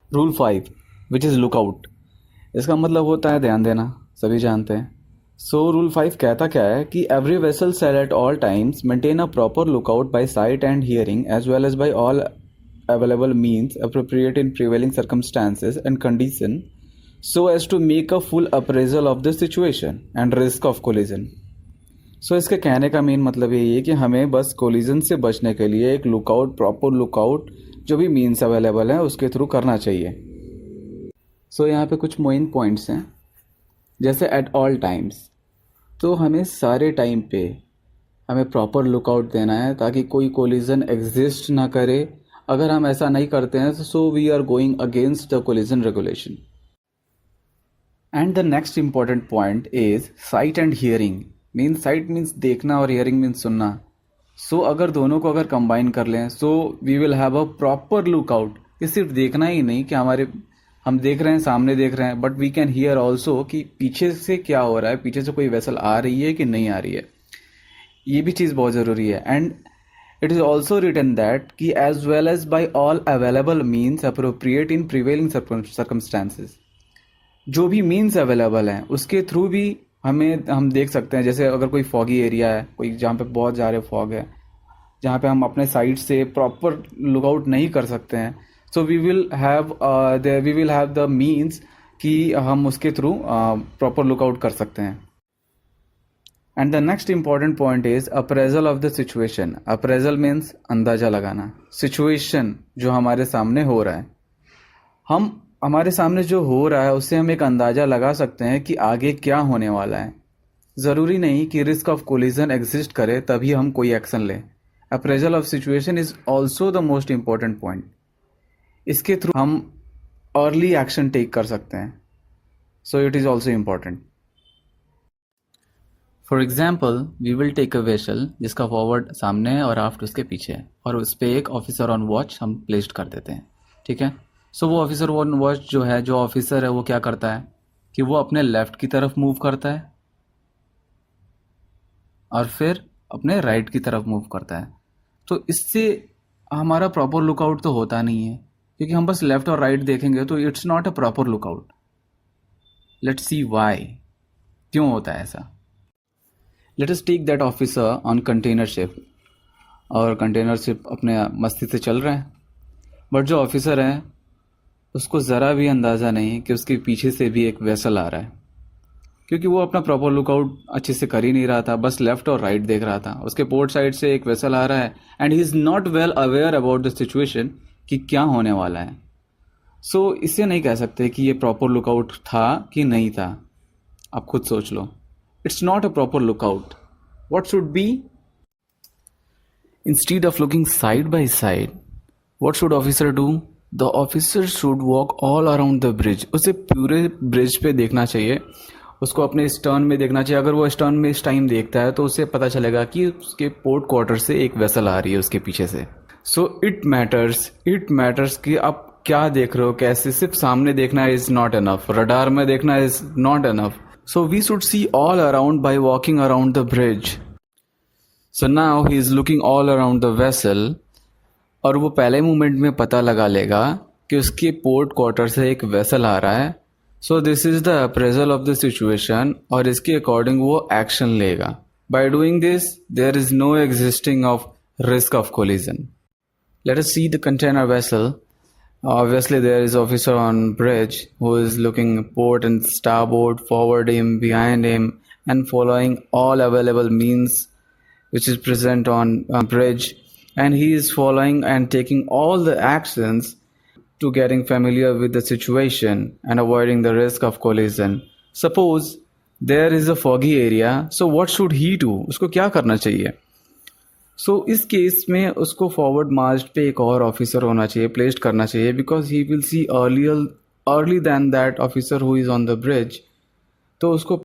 Rule 5 which is lookout. इसका मतलब होता है ध्यान देना, सभी जानते हैं। सो रूल 5 कहता क्या है कि every vessel shall at all times maintain a proper lookout by sight and hearing as well as by all available means appropriate in prevailing circumstances and condition so as to make a full appraisal of the situation and risk of collision। सो इसके कहने का main मतलब यही है कि हमें बस collision से बचने के लिए एक लुकआउट, प्रॉपर लुकआउट जो भी मीन्स अवेलेबल है उसके थ्रू करना चाहिए। सो यहाँ पे कुछ मेन पॉइंट्स हैं, जैसे एट ऑल टाइम्स, तो हमें सारे टाइम पे हमें प्रॉपर लुकआउट देना है ताकि कोई कोलिजन एग्जिस्ट ना करे। अगर हम ऐसा नहीं करते हैं तो so we are going against the collision regulation. And the next important point is sight and hearing. Sight means देखना और हियरिंग मीन्स सुनना। सो अगर दोनों को अगर कंबाइन कर लें so we will have a proper lookout. ये सिर्फ देखना ही नहीं कि हम देख रहे हैं, सामने देख रहे हैं, but we can hear also कि पीछे से क्या हो रहा है, पीछे से कोई वेसल आ रही है कि नहीं आ रही है। ये भी चीज़ बहुत ज़रूरी है। And it is also written that कि as well as by all available means appropriate in prevailing circumstances. जो भी मीन्स अवेलेबल हैं उसके थ्रू भी हम देख सकते हैं। जैसे अगर कोई फॉगी एरिया है, कोई जहाँ पे बहुत ज़्यादा फॉग है, जहाँ पे हम अपने साइड से प्रॉपर लुकआउट नहीं कर सकते हैं, so we will have the means कि हम उसके थ्रू प्रॉपर लुकआउट कर सकते हैं। And the next important point is appraisal of the situation. Appraisal means अंदाजा लगाना। सिचुएशन जो हमारे सामने हो रहा है, हमारे सामने जो हो रहा है उससे हम एक अंदाजा लगा सकते हैं कि आगे क्या होने वाला है। ज़रूरी नहीं कि रिस्क ऑफ कोलिजन एग्जिस्ट करे तभी हम कोई एक्शन लें। Appraisal of situation is also the most important point. इसके थ्रू हम अर्ली एक्शन टेक कर सकते हैं। So it is also important. For example we will take a vessel जिसका फॉरवर्ड सामने है और आफ्ट उसके पीछे है, और उस पर एक ऑफिसर ऑन वॉच हम प्लेस्ड कर देते हैं। ठीक है। सो वो ऑफिसर ऑन वॉच जो ऑफिसर है वो क्या करता है कि वो अपने लेफ्ट की तरफ मूव करता है और फिर अपने राइट की तरफ मूव करता है। तो इससे हमारा प्रॉपर लुकआउट तो होता नहीं है, क्योंकि हम बस लेफ्ट और राइट देखेंगे तो it's not a proper lookout. Let's see why, क्यों होता है ऐसा। Let us take that officer on container ship, और कंटेनर शिप अपने मस्ती से चल रहा है, बट जो ऑफिसर है उसको ज़रा भी अंदाज़ा नहीं कि उसके पीछे से भी एक वेसल आ रहा है, क्योंकि वो अपना प्रॉपर लुकआउट अच्छे से कर ही नहीं रहा था, बस लेफ्ट और राइट देख रहा था। उसके पोर्ट साइड से एक वेसल आ रहा है and he is not well aware about the situation कि क्या होने वाला है। सो इससे नहीं कह सकते कि ये प्रॉपर लुकआउट था कि नहीं था। आप खुद सोच लो, it's not a proper lookout. What should be, instead of looking side by side, what should officer do? The officer should walk all around the bridge. उसे पूरे ब्रिज पे देखना चाहिए, उसको अपने स्टर्न में देखना चाहिए। अगर वो स्टर्न में इस टाइम देखता है तो उसे पता चलेगा कि उसके पोर्ट क्वार्टर से एक वेसल आ रही है उसके पीछे से। सो इट मैटर्स कि आप क्या देख रहे हो, कैसे। सिर्फ सामने देखना इज नॉट एनफ, रडार में देखना is not enough. So we should see all around by walking around the bridge. So now he is looking all around the vessel, और वो पहले मोमेंट में पता लगा लेगा कि उसके पोर्ट क्वार्टर से एक वेसल आ रहा है। So this is the appraisal of the situation, और इसके अकॉर्डिंग वो एक्शन लेगा। By doing this there is no existing of risk of collision. Let us see the container vessel. Obviously there is officer on bridge who is looking port and starboard, forward him, behind him, and following all available means which is present on bridge, and he is following and taking all the actions to getting familiar with the situation and avoiding the risk of collision. Suppose there is a foggy area, so what should he do? उसको क्या करना चाहिए? सो इस case में उसको forward मास्ट पे एक और ऑफिसर होना चाहिए, प्लेस्ड करना चाहिए, because he will see early then that officer who is on the bridge. तो उसको